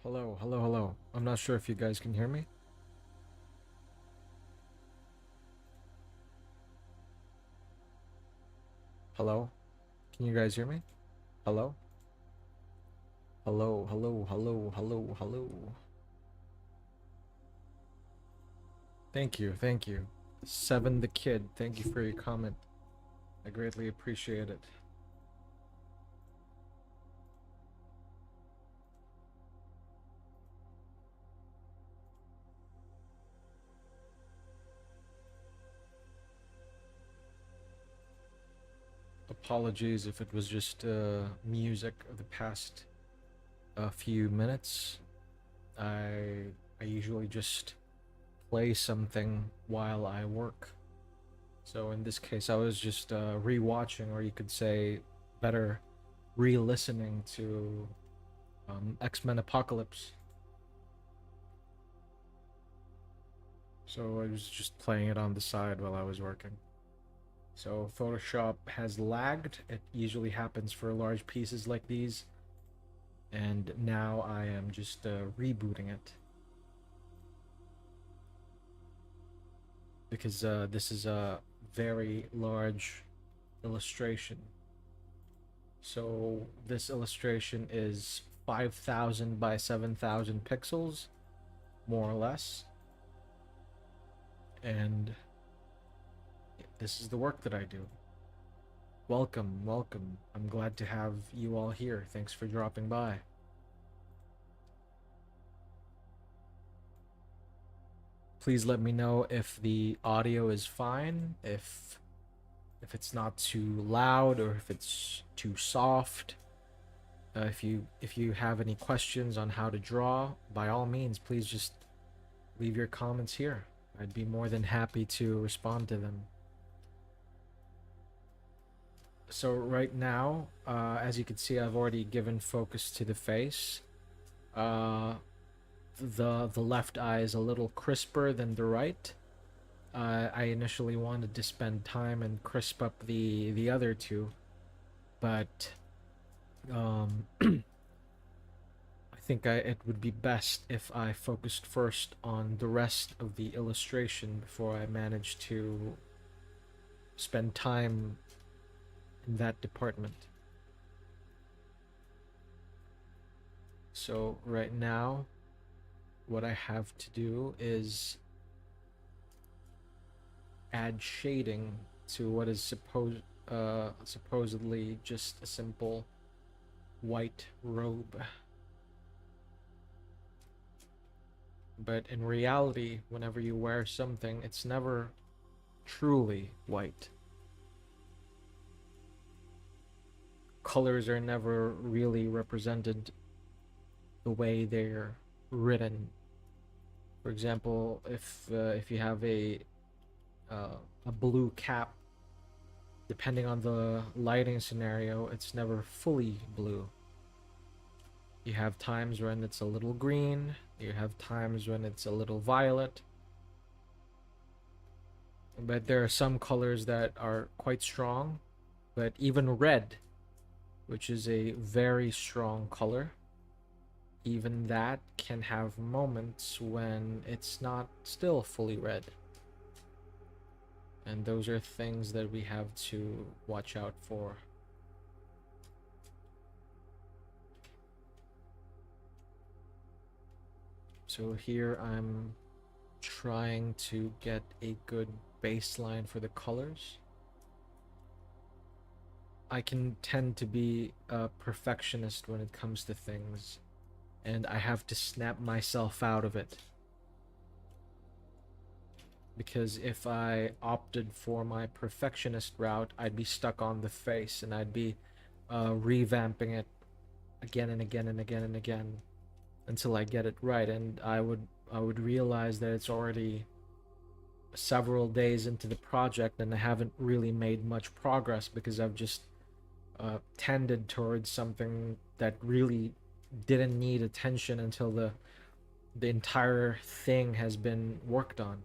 Hello, hello, hello. I'm not sure if you guys can hear me. Hello? Can you guys hear me? Hello? Hello, hello, hello, hello, hello. Thank you, thank you. Seven the Kid, thank you for your comment. I greatly appreciate it. Apologies if it was just music of the past few minutes. I usually just play something while I work. So in this case, I was just re-watching, or you could say better, re-listening to X-Men Apocalypse. So I was just playing it on the side while I was working. So Photoshop has lagged. It usually happens for large pieces like these. And now I am just rebooting it. Because this is a very large illustration. So this illustration is 5,000 by 7,000 pixels, more or less. And this is the work that I do. Welcome, welcome. I'm glad to have you all here. Thanks for dropping by. Please let me know if the audio is fine, if it's not too loud or if it's too soft. If you have any questions on how to draw, by all means, please just leave your comments here. I'd be more than happy to respond to them. So right now, as you can see, I've already given focus to the face. The left eye is a little crisper than the right. I initially wanted to spend time and crisp up the other two, but I think it would be best if I focused first on the rest of the illustration before I manage to spend time in that department. So right now, what I have to do is add shading to what is supposedly just a simple white robe. But in reality, whenever you wear something, it's never truly white. Colors are never really represented the way they're written. For example, if you have a blue cap, depending on the lighting scenario, it's never fully blue. You have times when it's a little green, you have times when it's a little violet. But there are some colors that are quite strong, but even red, which is a very strong color, even that can have moments when it's not still fully red. And those are things that we have to watch out for. So here I'm trying to get a good baseline for the colors. I can tend to be a perfectionist when it comes to things, and I have to snap myself out of it. Because if I opted for my perfectionist route, I'd be stuck on the face and I'd be revamping it again and again and again and again until I get it right, and I would realize that it's already several days into the project and I haven't really made much progress because I've just tended towards something that really didn't need attention until the entire thing has been worked on.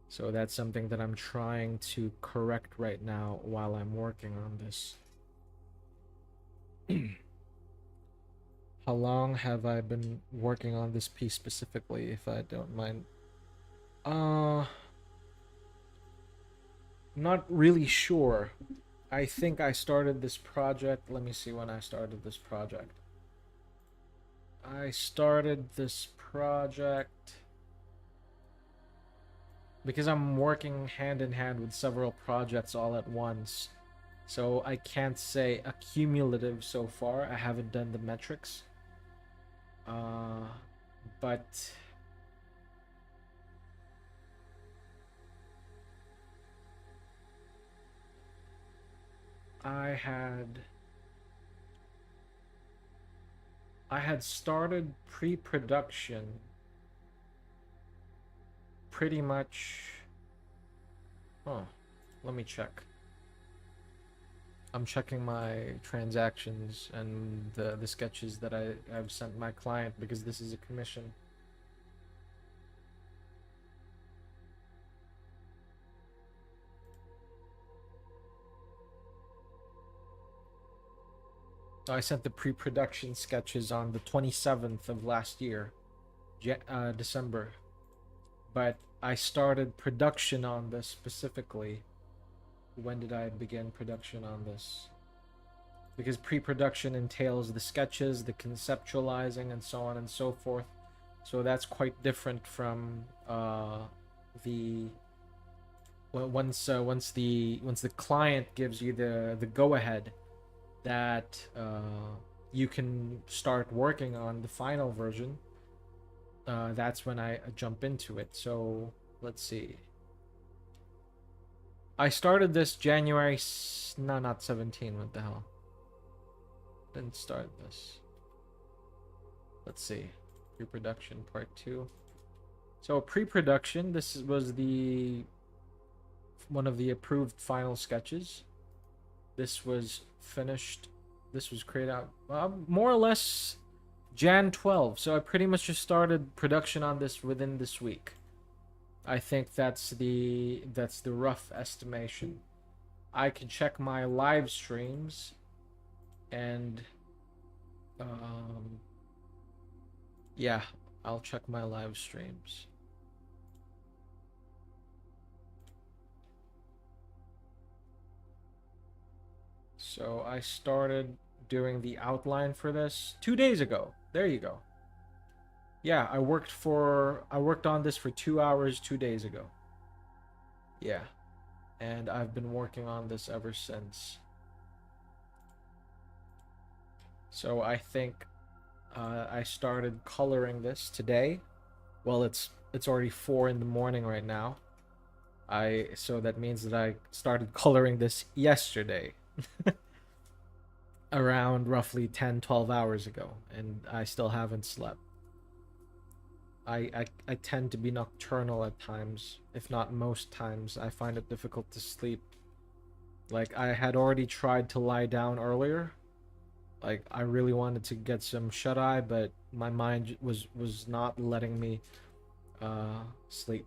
So that's something that I'm trying to correct right now while I'm working on this. How long have I been working on this piece specifically, if I don't mind? Uh, not really sure. I think I started this project. Let me see when I started this project. I started this project because I'm working hand in hand with several projects all at once. So I can't say a cumulative so far. I haven't done the metrics. But I had I had started pre-production pretty much. Oh, let me check. I'm checking my transactions and the sketches that I've sent my client because this is a commission. I sent the pre-production sketches on the 27th of last year, December. But I started production on this specifically. When did I begin production on this? Because pre-production entails the sketches, the conceptualizing, and so on and so forth. So that's quite different from the once the client gives you the go ahead that you can start working on the final version. That's when I jump into it. So let's see. I started this January. No, not 17. What the hell? Didn't start this. Let's see. Pre-production part 2. So pre-production. This was the one of the approved final sketches. This was finished. This was created out more or less Jan 12. So I pretty much just started production on this within this week. I think that's the rough estimation. I can check my live streams and yeah, I'll check my live streams. So I started doing the outline for this 2 days ago. There you go. Yeah, I worked on this for 2 hours 2 days ago. Yeah. And I've been working on this ever since. So I think I started coloring this today. Well, it's already 4 in the morning right now. So that means that I started coloring this yesterday. Around roughly 10-12 hours ago, and I still haven't slept. I tend to be nocturnal at times, if not most times. I find it difficult to sleep. Like, I had already tried to lie down earlier. Like, I really wanted to get some shut-eye, but my mind was not letting me sleep.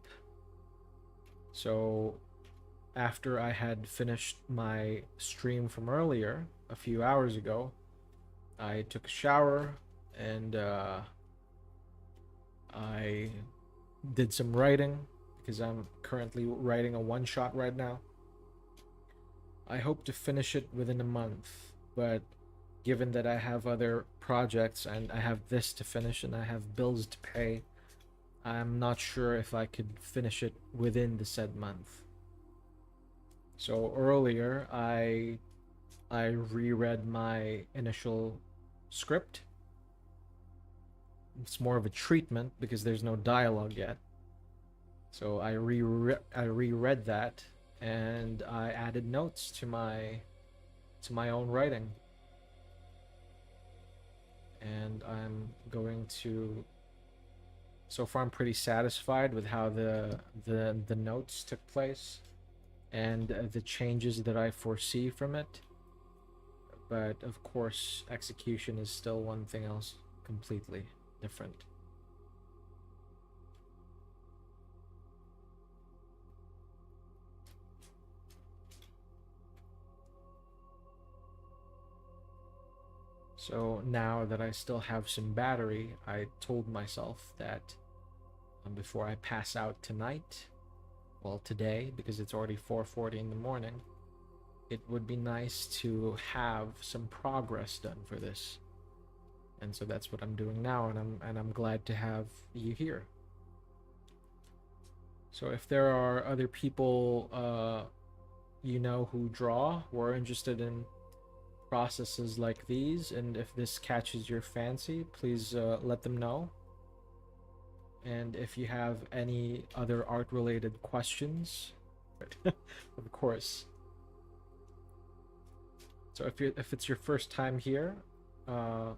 So after I had finished my stream from earlier, a few hours ago, I took a shower and I did some writing because I'm currently writing a one-shot right now. I hope to finish it within a month, but given that I have other projects and I have this to finish and I have bills to pay, I'm not sure if I could finish it within the said month. So earlier I reread my initial script. It's more of a treatment because there's no dialogue yet. So I reread that and I added notes to my own writing. And I'm going to, so far I'm pretty satisfied with how the notes took place and the changes that I foresee from it. But of course, execution is still one thing else completely different. So now that I still have some battery, I told myself that before I pass out tonight, well, today, because it's already 4:40 in the morning, it would be nice to have some progress done for this. And so that's what I'm doing now, and I'm glad to have you here. So if there are other people you know who draw, who are interested in processes like these, and if this catches your fancy, please let them know. And if you have any other art related questions, of course. So if it's your first time here, I'm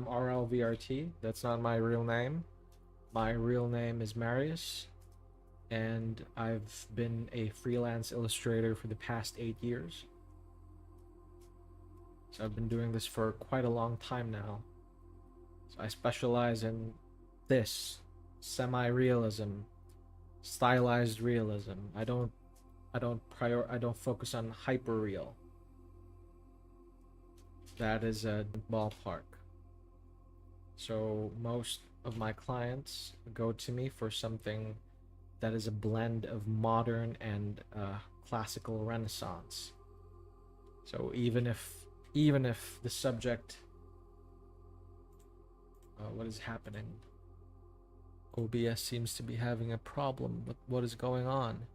RLVRT. That's not my real name. My real name is Marius, and I've been a freelance illustrator for the past 8 years. So I've been doing this for quite a long time now. So I specialize in this semi-realism, stylized realism. I don't focus on hyper real. That is a ballpark. So most of my clients go to me for something that is a blend of modern and classical Renaissance. So even if the subject, what is happening? OBS seems to be having a problem with what is going on.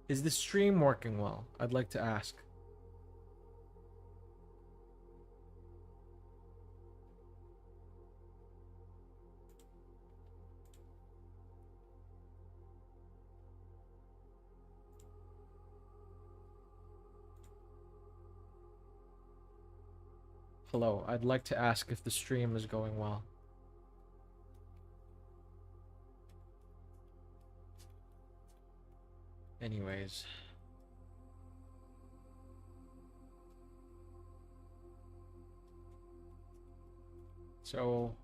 Is the stream working well? I'd like to ask. Hello, I'd like to ask if the stream is going well. Anyways. So,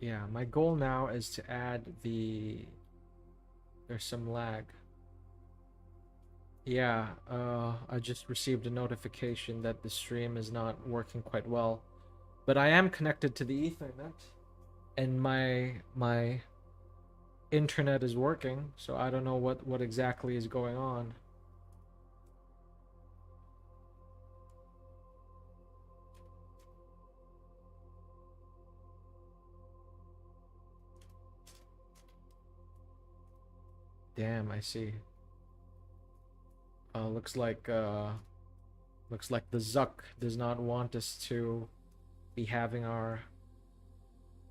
yeah, my goal now is to add the... There's some lag. Yeah, I just received a notification that the stream is not working quite well. But I am connected to the Ethernet, and my internet is working, so I don't know what exactly is going on. Damn, I see. Looks like the Zuck does not want us to be having our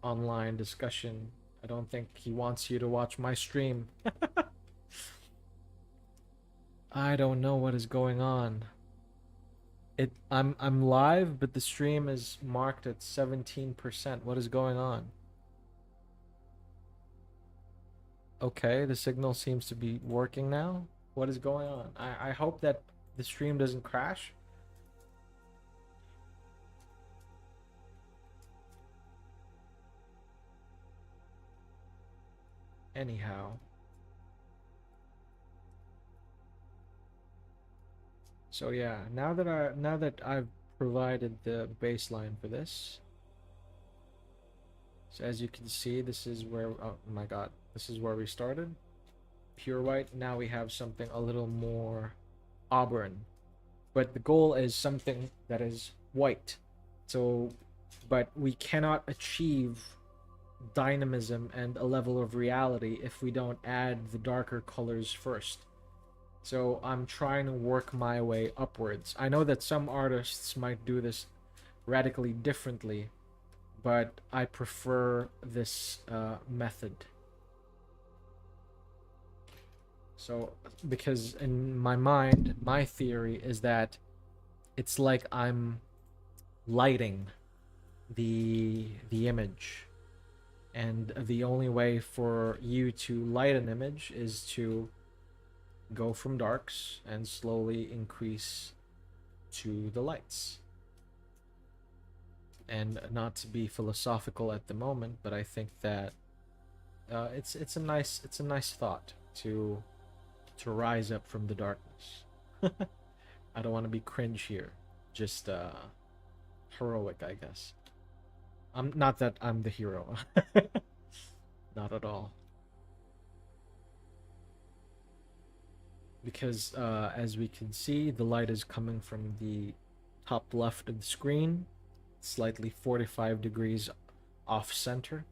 online discussion. I don't think he wants you to watch my stream. I don't know what is going on. I'm live, but the stream is marked at 17%. What is going on? Okay, the signal seems to be working now. What is going on? I hope that the stream doesn't crash. Anyhow. So yeah, now that I've provided the baseline for this. So as you can see, this is where, oh my god, this is where we started. Pure white. Now we have something a little more auburn. But the goal is something that is white. So, but we cannot achieve dynamism and a level of reality if we don't add the darker colors first. So I'm trying to work my way upwards. I know that some artists might do this radically differently, but I prefer this method. So, because in my mind, my theory is that it's like I'm lighting the image. And the only way for you to light an image is to go from darks and slowly increase to the lights. And not to be philosophical at the moment, but I think that it's a nice thought to rise up from the darkness. I don't want to be cringe here. just heroic, I guess. I'm not that I'm the hero. Not at all. Because as we can see, the light is coming from the top left of the screen, slightly 45 degrees off center,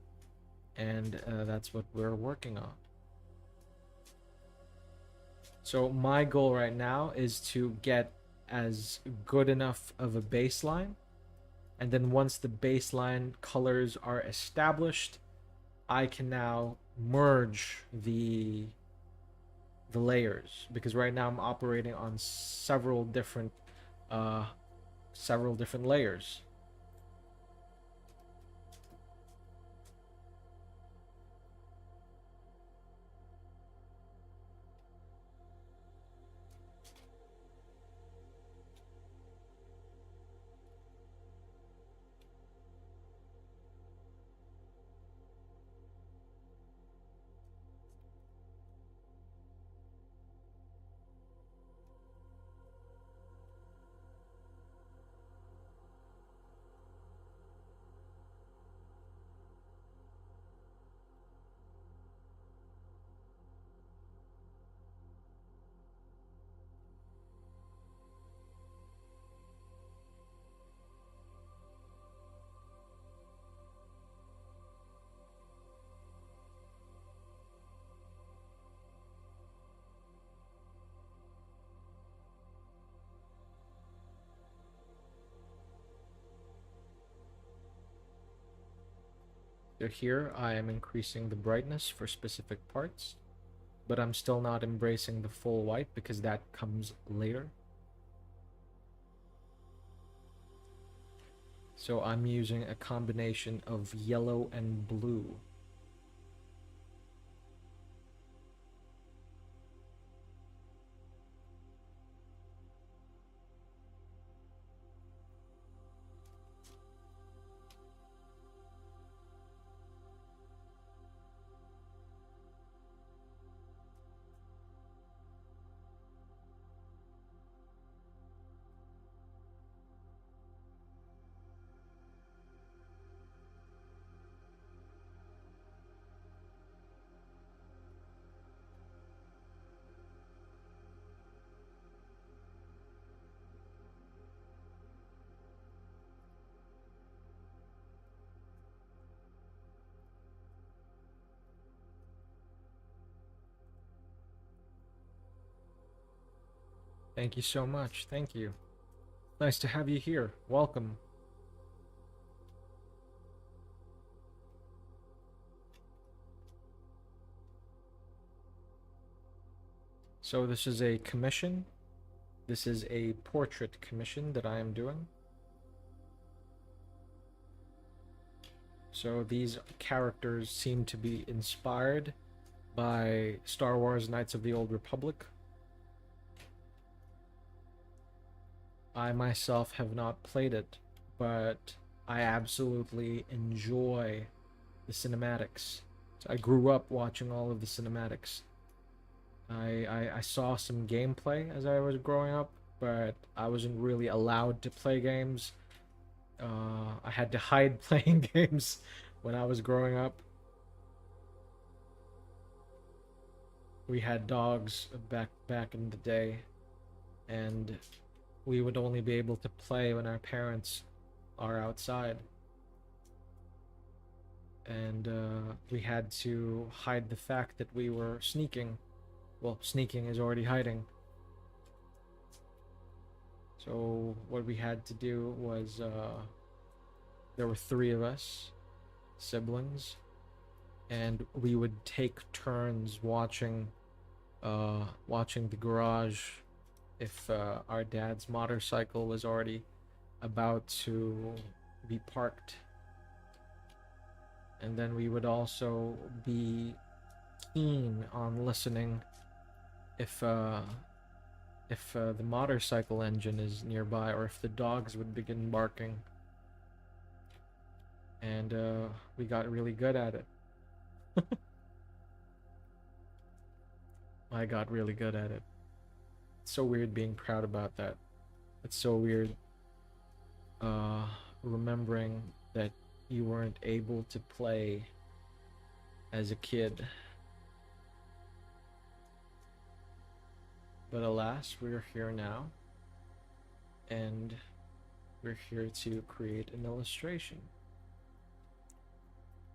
and that's what we're working on. So my goal right now is to get as good enough of a baseline, and then once the baseline colors are established, I can now merge the layers, because right now I'm operating on uh several different layers. So here I am increasing the brightness for specific parts, but I'm still not embracing the full white because that comes later. So I'm using a combination of yellow and blue. Thank you so much. Thank you. Nice to have you here. Welcome. So this is a commission. This is a portrait commission that I am doing. So these characters seem to be inspired by Star Wars Knights of the Old Republic. I myself have not played it, but I absolutely enjoy the cinematics. So I grew up watching all of the cinematics. I saw some gameplay as I was growing up, but I wasn't really allowed to play games. I had to hide playing games when I was growing up. We had dogs back in the day, and we would only be able to play when our parents are outside. And we had to hide the fact that we were sneaking. Well, sneaking is already hiding. So what we had to do was, there were three of us, siblings, and we would take turns watching the garage if our dad's motorcycle was already about to be parked. And then we would also be keen on listening if the motorcycle engine is nearby, or if the dogs would begin barking. And we got really good at it. I got really good at it. It's so weird being proud about that. It's so weird. uh, remembering that you weren't able to play as a kid. But alas, we're here now, and we're here to create an illustration.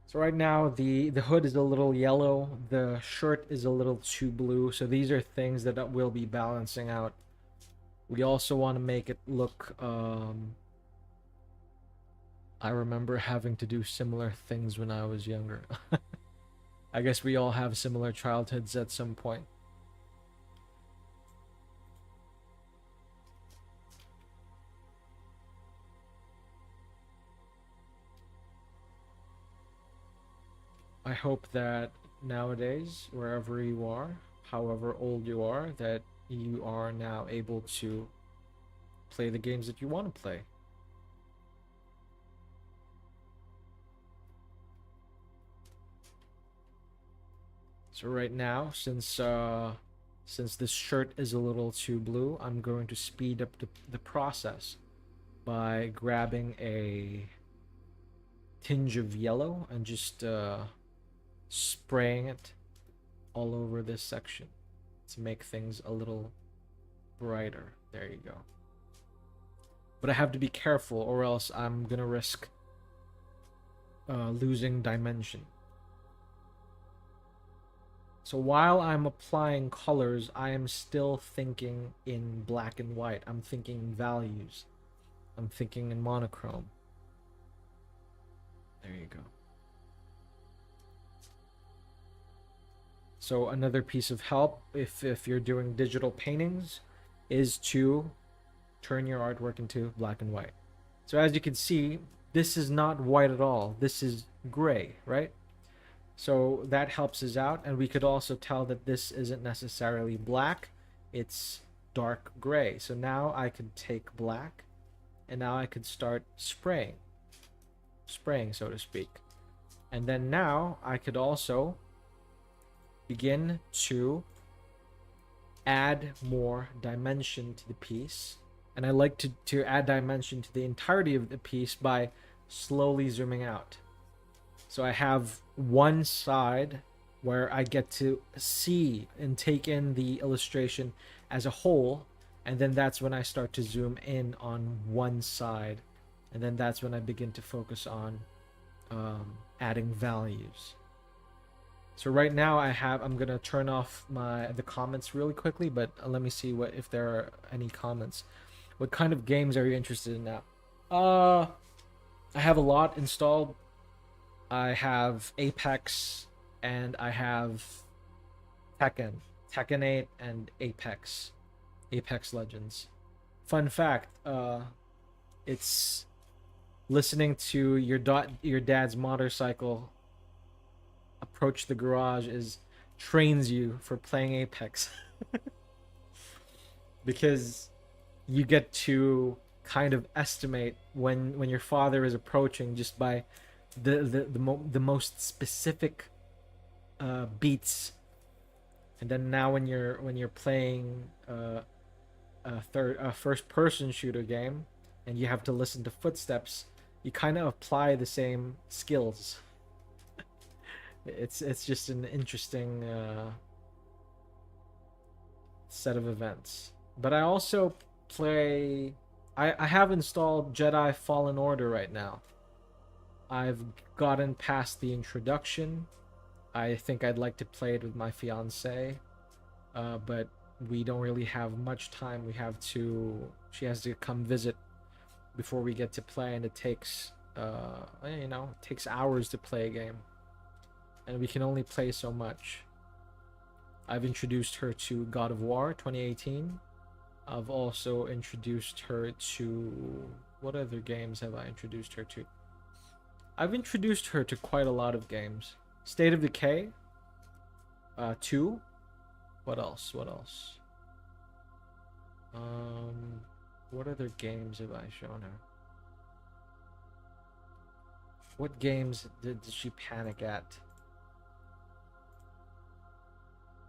So right now the hood is a little yellow, the shirt is a little too blue, so these are things that we'll be balancing out. We also want to make it look I remember having to do similar things when I was younger. I guess we all have similar childhoods at some point. I hope that nowadays, wherever you are, however old you are, that you are now able to play the games that you want to play. So right now, since this shirt is a little too blue, I'm going to speed up the process by grabbing a tinge of yellow and just spraying it all over this section to make things a little brighter. There you go. But I have to be careful, or else I'm gonna risk losing dimension. So while I'm applying colors, I am still thinking in black and white. I'm thinking values. I'm thinking in monochrome. There you go. So another piece of help, if you're doing digital paintings, is to turn your artwork into black and white. So as you can see, this is not white at all. This is gray, right? So that helps us out, and we could also tell that this isn't necessarily black, it's dark gray. So now I could take black, and now I could start spraying, so to speak. And then now I could also begin to add more dimension to the piece. And I like to add dimension to the entirety of the piece by slowly zooming out. So I have one side where I get to see and take in the illustration as a whole, and then that's when I start to zoom in on one side, and then that's when I begin to focus on adding values. So right now I'm gonna turn off the comments really quickly, but let me see if there are any comments. What kind of games are you interested in now? I have a lot installed. I have Apex, and I have Tekken 8, and Apex Legends. Fun fact, it's listening to your dad's motorcycle approach the garage trains you for playing Apex. Because you get to kind of estimate when your father is approaching just by the most specific beats. And then now when you're playing a first person shooter game and you have to listen to footsteps, you kind of apply the same skills. It's just an interesting set of events. But I also play. I have installed Jedi Fallen Order right now. I've gotten past the introduction. I think I'd like to play it with my fiance, but we don't really have much time. She has to come visit before we get to play, and it takes takes hours to play a game, and we can only play so much. I've introduced her to God of War 2018. I've also introduced her to... What other games have I introduced her to? I've introduced her to quite a lot of games. State of Decay 2. What else? What other games have I shown her? What games did she panic at?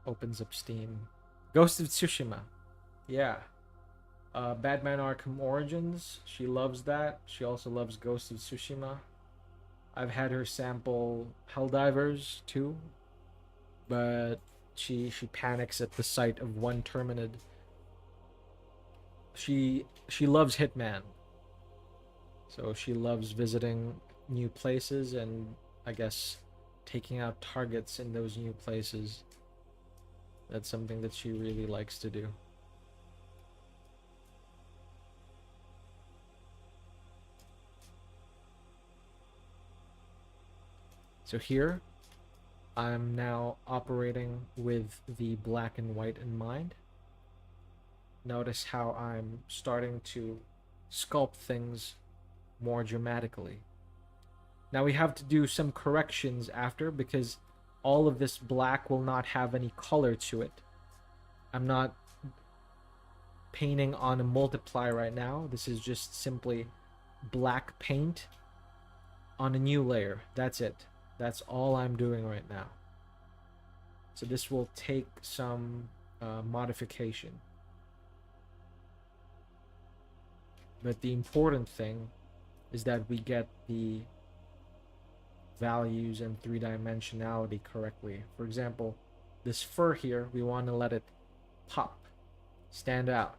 Opens up Steam. Ghost of Tsushima. Yeah. Batman Arkham Origins. She loves that. She also loves Ghost of Tsushima. I've had her sample Helldivers too, but she panics at the sight of one Terminid. She loves Hitman, so she loves visiting new places and I guess taking out targets in those new places. That's something that she really likes to do. So here, I'm now operating with the black and white in mind. Notice how I'm starting to sculpt things more dramatically. Now we have to do some corrections after because all of this black will not have any color to it. I'm not painting on a multiply right now. This is just simply black paint on a new layer. That's it. That's all I'm doing right now. So this will take some modification. But the important thing is that we get the values and three-dimensionality correctly. For example, this fur here, we want to let it pop, stand out.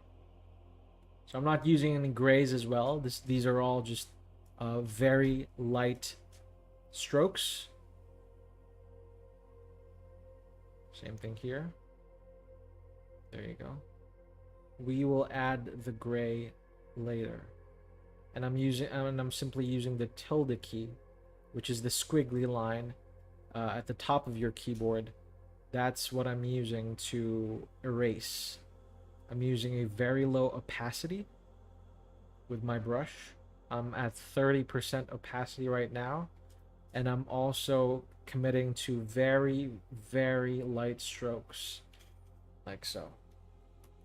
So I'm not using any grays as well. These are all just very light strokes. Same thing here. There you go. We will add the gray later. And I'm simply using the tilde key, which is the squiggly line at the top of your keyboard. That's what I'm using to erase. I'm using a very low opacity with my brush. I'm at 30% opacity right now, and I'm also committing to very, very light strokes, like so.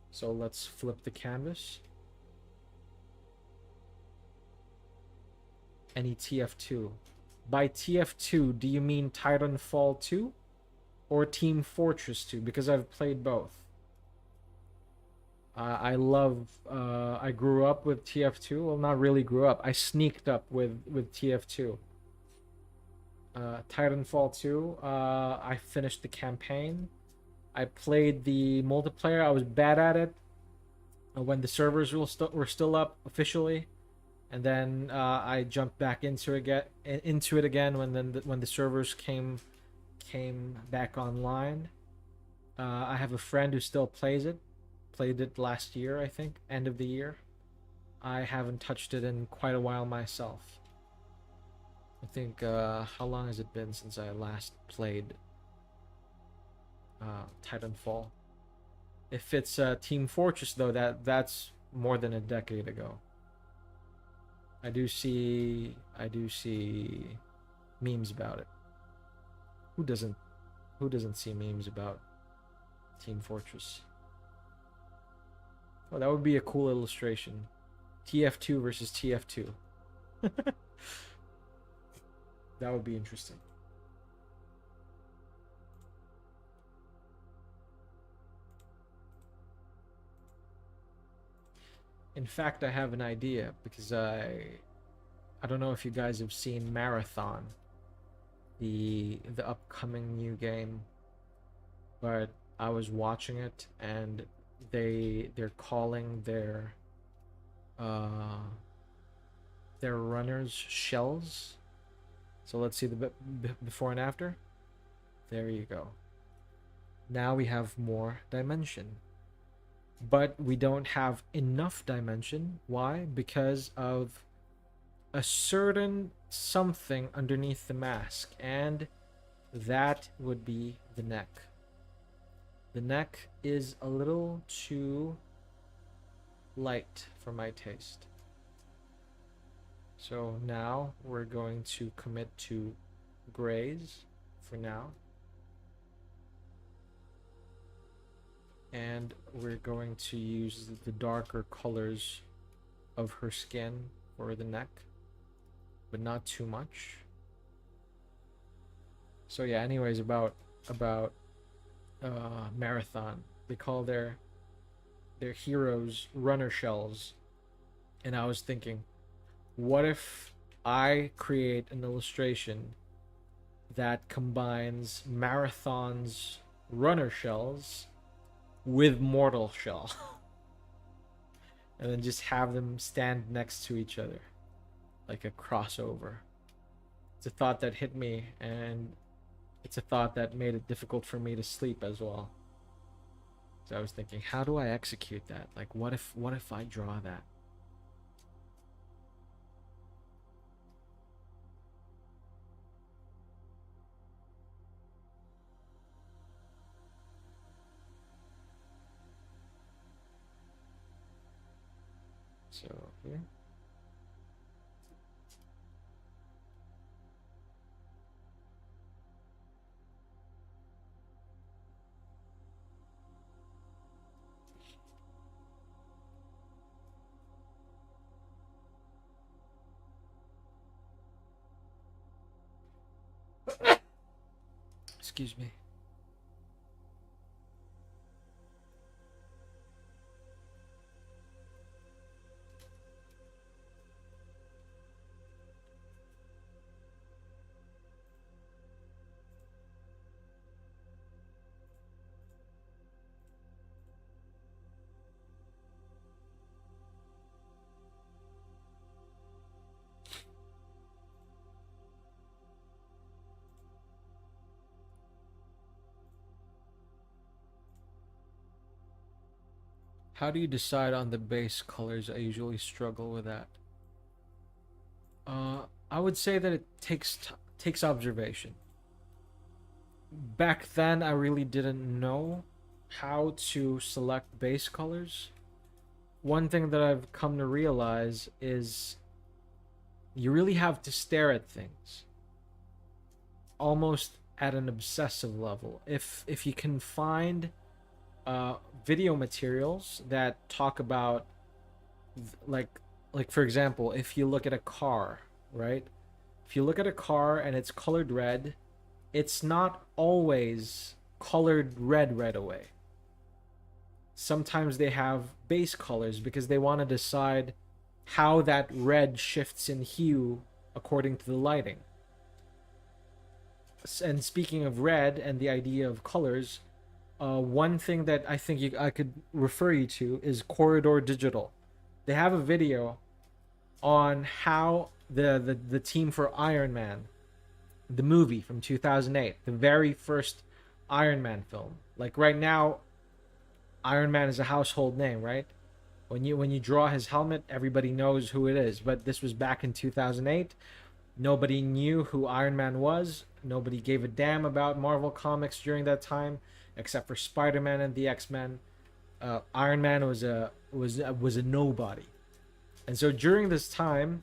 So let's flip the canvas. Any TF2. By TF2, do you mean Titanfall 2 or Team Fortress 2? Because I've played both. I grew up with TF2. Well, not really grew up. I sneaked up with TF2. Titanfall 2, I finished the campaign. I played the multiplayer. I was bad at it when the servers were still up officially. And then I jumped back into it again when the servers came back online. I have a friend who still plays it. Played it last year, I think, end of the year. I haven't touched it in quite a while myself. I think how long has it been since I last played Titanfall? If it's Team Fortress though, that's more than a decade ago. I do see memes about it. Who doesn't see memes about Team Fortress? Oh, that would be a cool illustration. TF2 versus TF2. That would be interesting. In fact, I have an idea because I don't know if you guys have seen Marathon, the upcoming new game, but I was watching it and they're calling their runners shells. So let's see the before and after. There you go. Now we have more dimension. But we don't have enough dimension. Why? Because of a certain something underneath the mask, and that would be the neck. The neck is a little too light for my taste. So now we're going to commit to grays for now. And we're going to use the darker colors of her skin for the neck, but not too much. So yeah, anyways, about Marathon. They call their They're heroes, runner shells. And I was thinking, what if I create an illustration that combines Marathon's runner shells with mortal shell? And then just have them stand next to each other like a crossover. It's a thought that hit me, and it's a thought that made it difficult for me to sleep as well. So I was thinking, how do I execute that? Like, what if I draw that? So here. Excuse me. How do you decide on the base colors? I usually struggle with that. I would say that it takes observation. Back then, I really didn't know how to select base colors. One thing that I've come to realize is you really have to stare at things almost at an obsessive level. If you can find video materials that talk about like like for example, if you look at a car, right? If you look at a car and it's colored red, it's not always colored red right away. Sometimes they have base colors because they want to decide how that red shifts in hue according to the lighting. And speaking of red and the idea of colors, one thing that I think I could refer you to is Corridor Digital. They have a video on how the team for Iron Man, the movie from 2008, the very first Iron Man film. Like right now, Iron Man is a household name, right? When you draw his helmet, everybody knows who it is. But this was back in 2008. Nobody knew who Iron Man was. Nobody gave a damn about Marvel Comics during that time, except for Spider-Man and the X-Men. Iron Man was a nobody. And so during this time,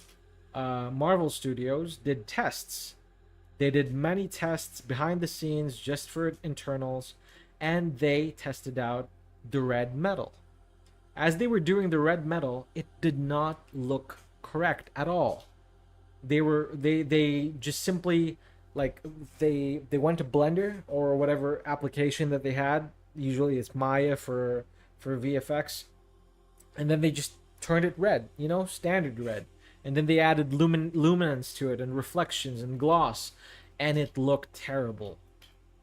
Marvel Studios did tests. They did many tests behind the scenes just for internals, and they tested out the red metal. As they were doing the red metal, it did not look correct at all. They just simply like they went to Blender or whatever application that they had. Usually it's Maya for VFX, and then they just turned it red, standard red. And then they added luminance to it and reflections and gloss, and it looked terrible.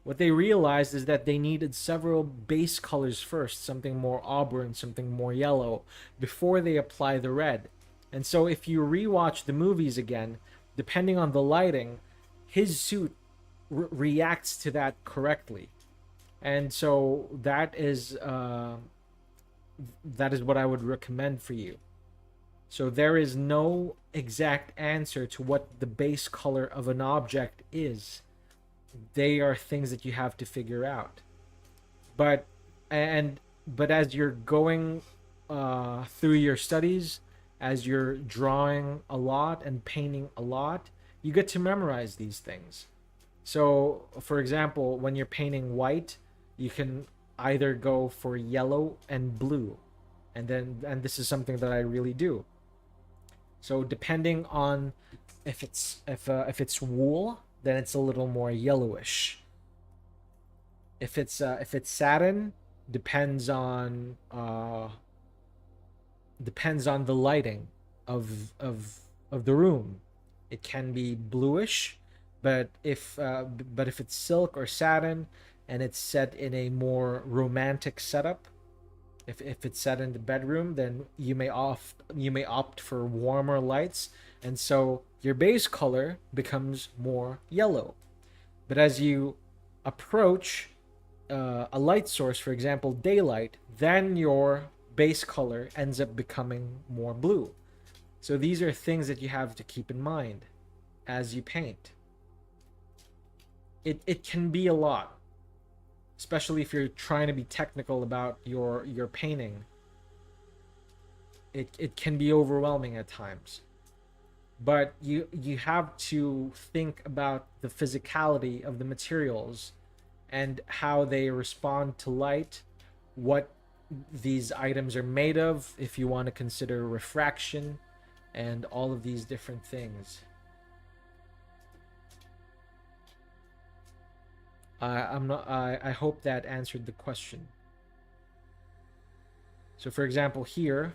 What they realized is that they needed several base colors first, something more auburn, something more yellow, before they apply the red. And so if you rewatch the movies again, depending on the lighting, his suit reacts to that correctly. And so that is what I would recommend for you. So there is no exact answer to what the base color of an object is. They are things that you have to figure out. But as you're going through your studies, as you're drawing a lot and painting a lot, you get to memorize these things. So, for example, when you're painting white, you can either go for yellow and blue, and this is something that I really do. So depending on if it's wool, then it's a little more yellowish. If it's satin, depends on uh, depends on the lighting of the room. It can be bluish, but if it's silk or satin and it's set in a more romantic setup, if it's set in the bedroom, then you may opt for warmer lights, and so your base color becomes more yellow. But as you approach a light source, for example, daylight, then your base color ends up becoming more blue. So these are things that you have to keep in mind as you paint. It can be a lot, especially if you're trying to be technical about your painting. It can be overwhelming at times. But you have to think about the physicality of the materials and how they respond to light, what these items are made of, if you want to consider refraction, and all of these different things. I'm not. I hope that answered the question. So, for example, here,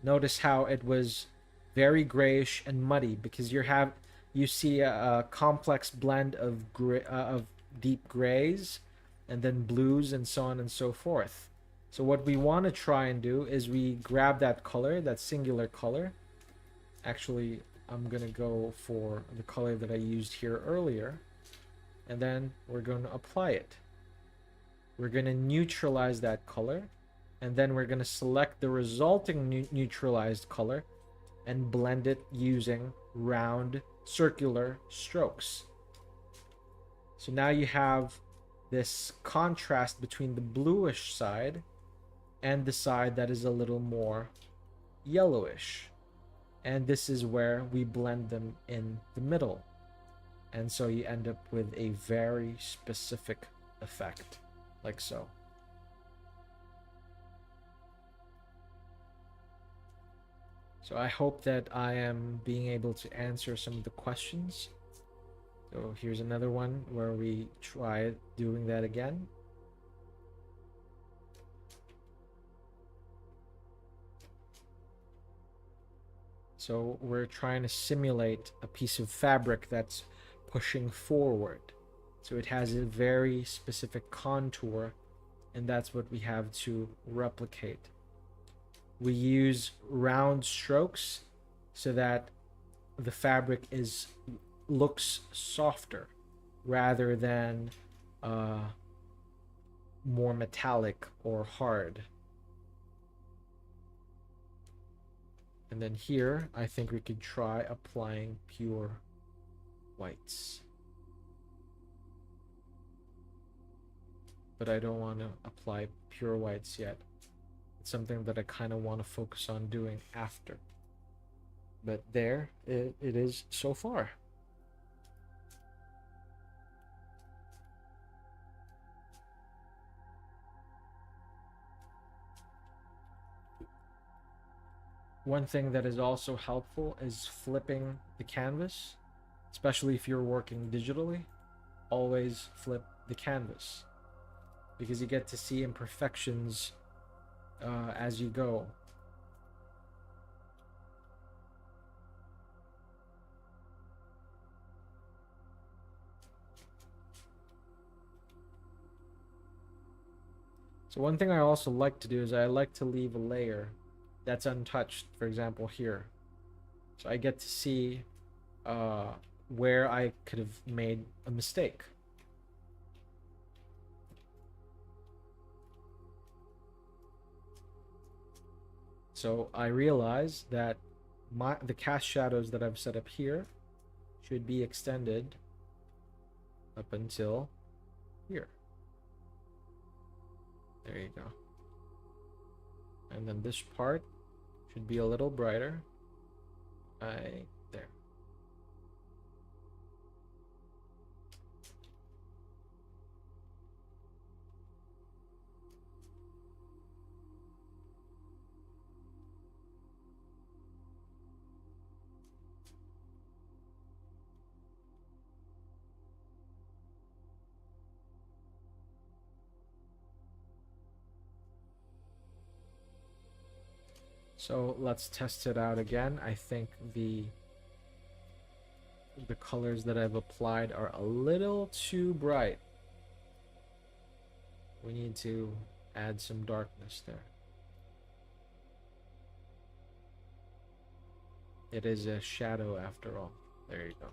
notice how it was very grayish and muddy because you see a complex blend of of deep grays, and then blues and so on and so forth. So what we want to try and do is we grab that color, that singular color. Actually, I'm gonna go for the color that I used here earlier, and then we're going to apply it. We're going to neutralize that color, and then we're going to select the resulting neutralized color and blend it using round circular strokes. So now you have this contrast between the bluish side and the side that is a little more yellowish. And this is where we blend them in the middle. And so you end up with a very specific effect, like so. So I hope that I am being able to answer some of the questions. So here's another one where we try doing that again. So we're trying to simulate a piece of fabric that's pushing forward. So it has a very specific contour, and that's what we have to replicate. We use round strokes so that the fabric looks softer rather than more metallic or hard. And then here, I think we could try applying pure whites. But I don't want to apply pure whites yet. It's something that I kind of want to focus on doing after. But there it is so far. One thing that is also helpful is flipping the canvas, especially if you're working digitally. Always flip the canvas because you get to see imperfections as you go. So one thing I also like to do is I like to leave a layer that's untouched, for example here. So I get to see where I could have made a mistake. So I realize that the cast shadows that I've set up here should be extended up until here. There you go. And then this part should be a little brighter. Right there. So let's test it out again. I think the colors that I've applied are a little too bright. We need to add some darkness there. It is a shadow after all. There you go.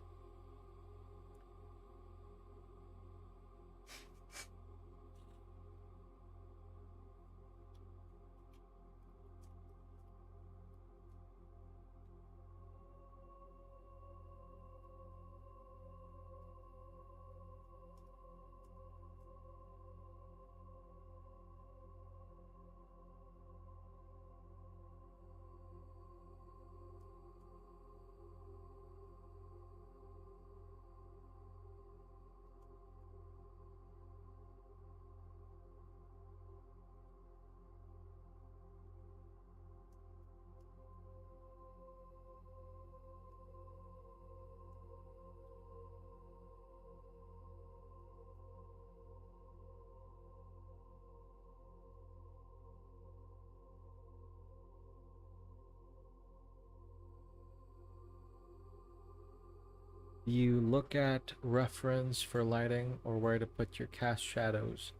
You look at reference for lighting or where to put your cast shadows.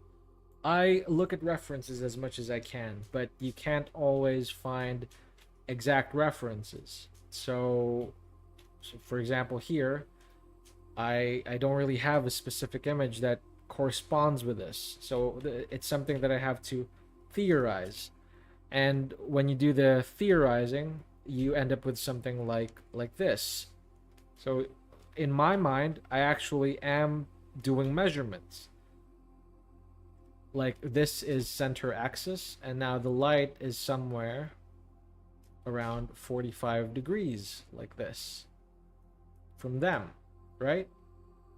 I look at references as much as I can, but you can't always find exact references. So for example, here, I don't really have a specific image that corresponds with this. So it's something that I have to theorize. And when you do the theorizing, you end up with something like this. So in my mind, I actually am doing measurements. Like this is center axis, and now the light is somewhere around 45 degrees, like this, from them, right?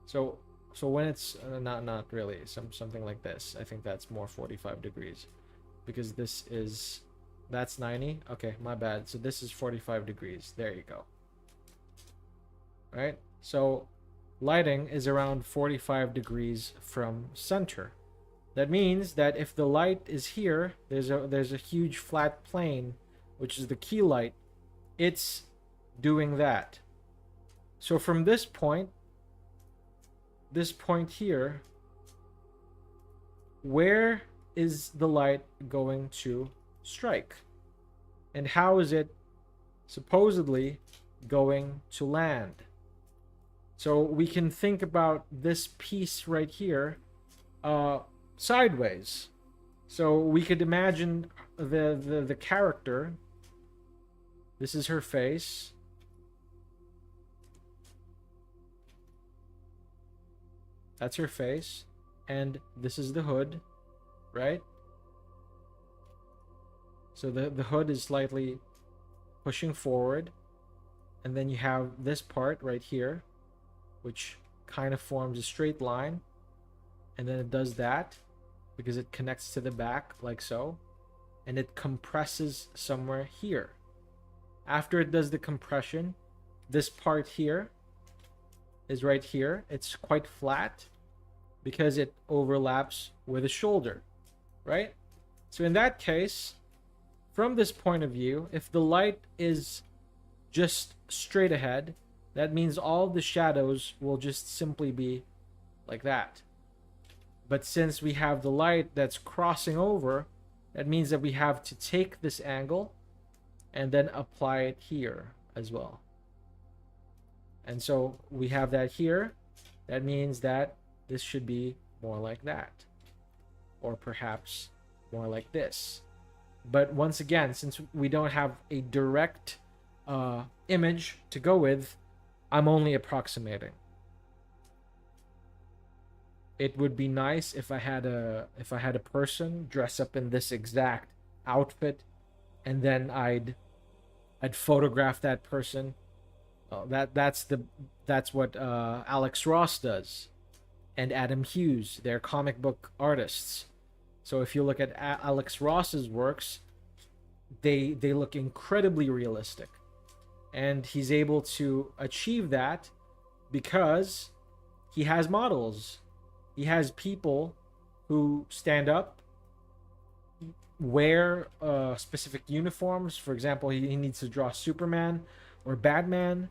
So when it's not really something like this. I think that's more 45 degrees, because that's 90. Okay, my bad. So this is 45 degrees. There you go. Right? So lighting is around 45 degrees from center. That means that if the light is here, there's a huge flat plane, which is the key light. It's doing that. So from this point here, where is the light going to strike? And how is it supposedly going to land? So we can think about this piece right here sideways. So we could imagine the character. This is her face. That's her face. And this is the hood, right? So the hood is slightly pushing forward. And then you have this part right here, which kind of forms a straight line. And then it does that because it connects to the back like so. And it compresses somewhere here. After it does the compression, this part here is right here. It's quite flat because it overlaps with the shoulder, right? So in that case, from this point of view, if the light is just straight ahead, that means all the shadows will just simply be like that. But since we have the light that's crossing over, that means that we have to take this angle and then apply it here as well. And so we have that here. That means that this should be more like that. Or perhaps more like this. But once again, since we don't have a direct image to go with, I'm only approximating. It would be nice if I had a person dress up in this exact outfit, and then I'd photograph that person. That's what Alex Ross does, and Adam Hughes. They're comic book artists. So if you look at Alex Ross's works, they look incredibly realistic, and he's able to achieve that because he has models. He has people who stand up wear specific uniforms. For example, he needs to draw Superman or Batman,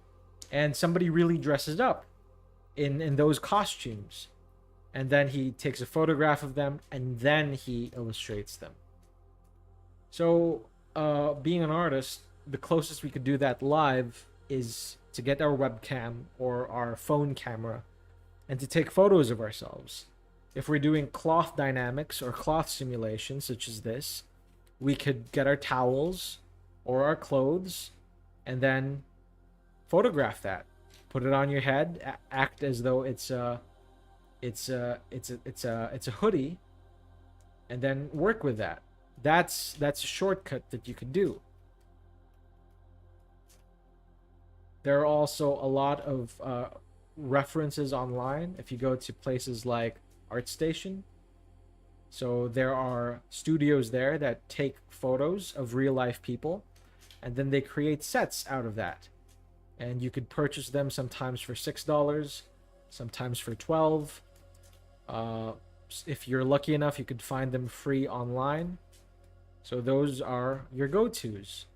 and somebody really dresses up in those costumes, and then he takes a photograph of them and then he illustrates them. So, being an artist, the closest we could do that live is to get our webcam or our phone camera and to take photos of ourselves. If we're doing cloth dynamics or cloth simulations, such as this, we could get our towels or our clothes and then photograph that. Put it on your head, act as though it's a hoodie, and then work with that. That's a shortcut that you could do. There are also a lot of references online if you go to places like ArtStation. So there are studios there that take photos of real life people and then they create sets out of that. And you could purchase them sometimes for $6, sometimes for 12. If you're lucky enough, you could find them free online. So those are your go-tos.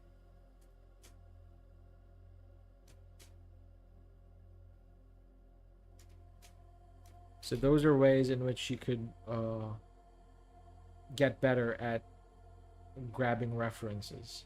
So those are ways in which you could get better at grabbing references.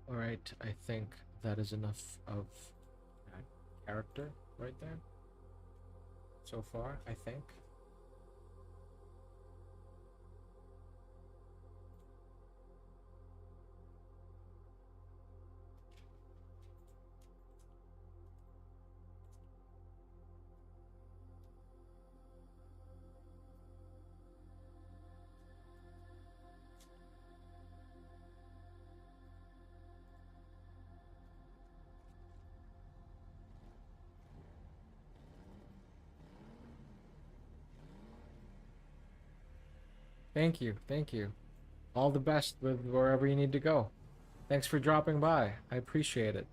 All right, I think that is enough of that character right there so far, I think. Thank you. Thank you. All the best with wherever you need to go. Thanks for dropping by. I appreciate it.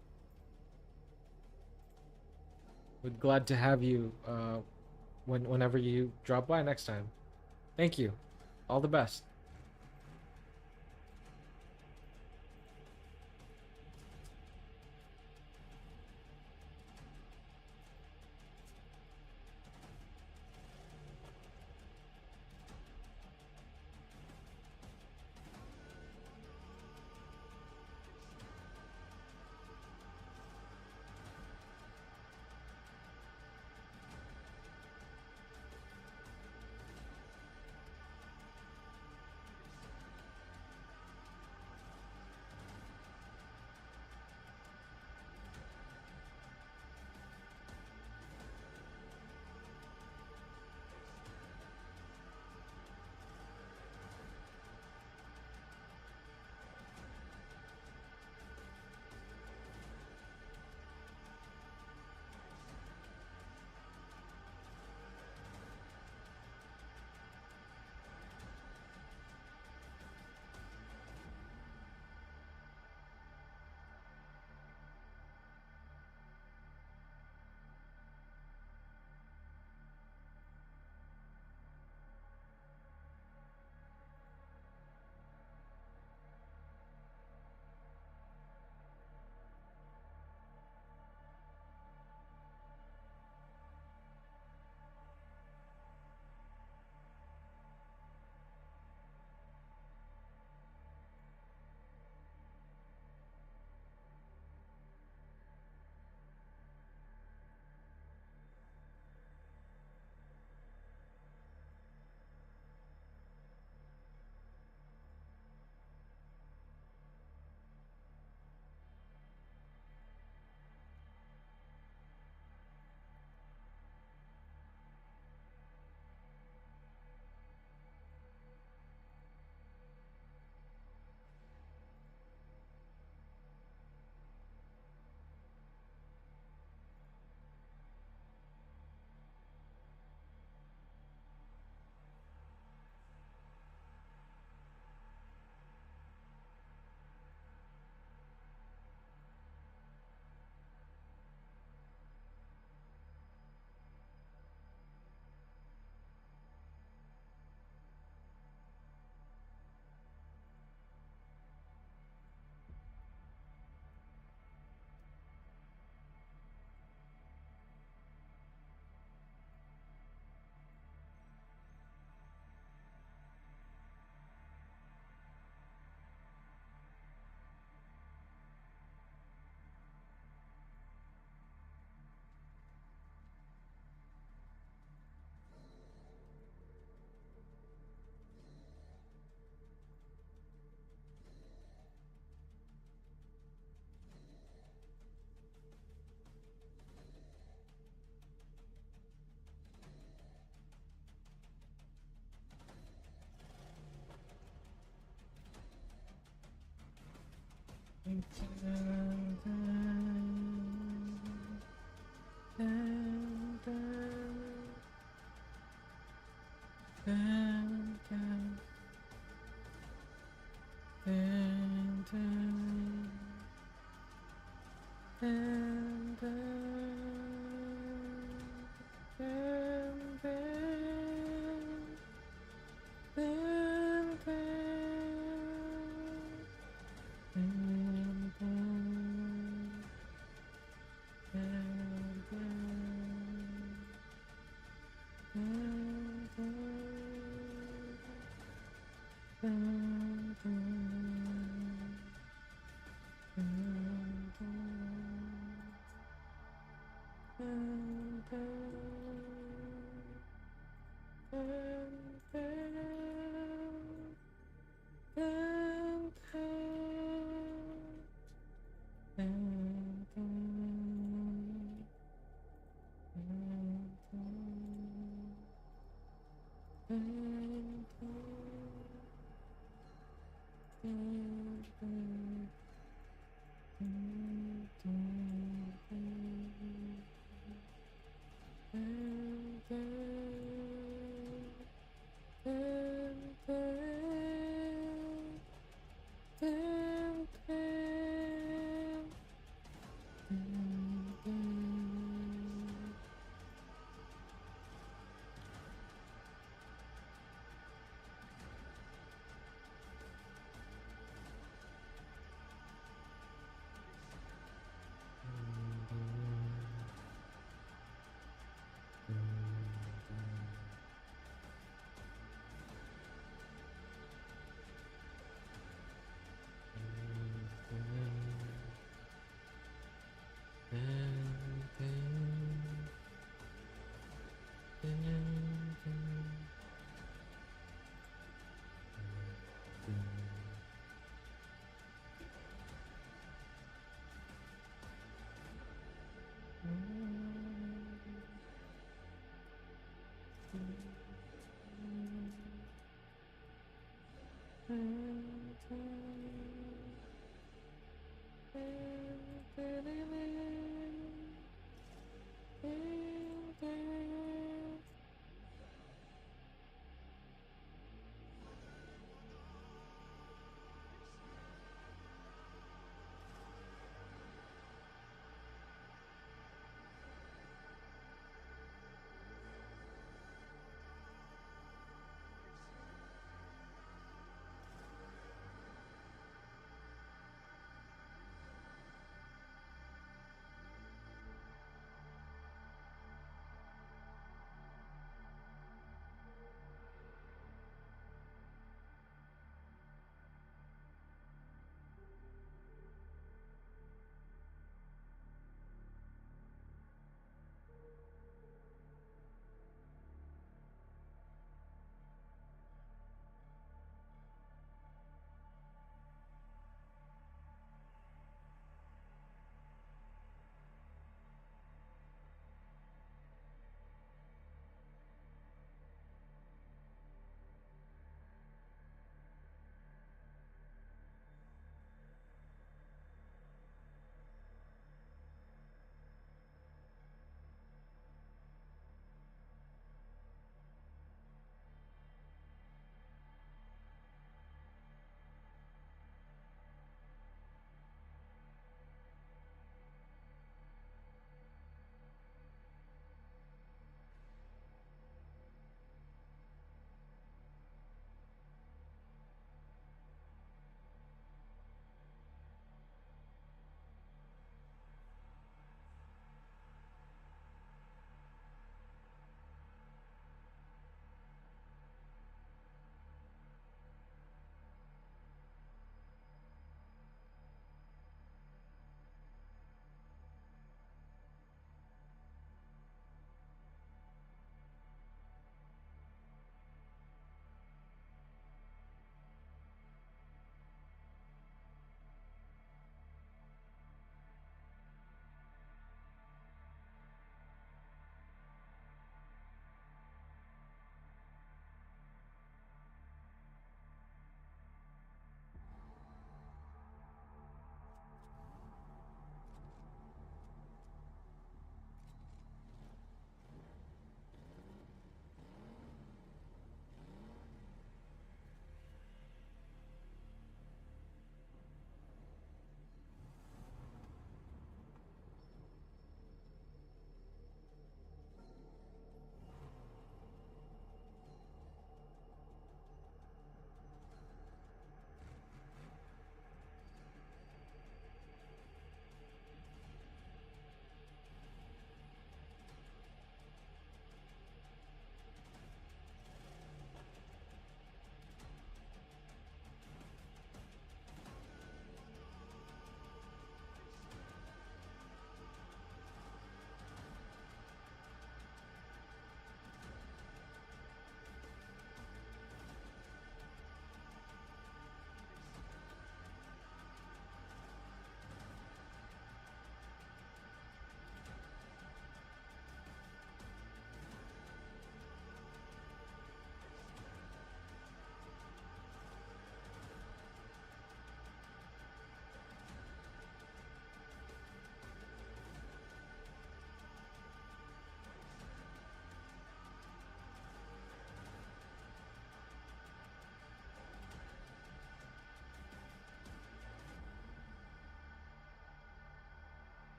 We're glad to have you whenever you drop by next time. Thank you. All the best.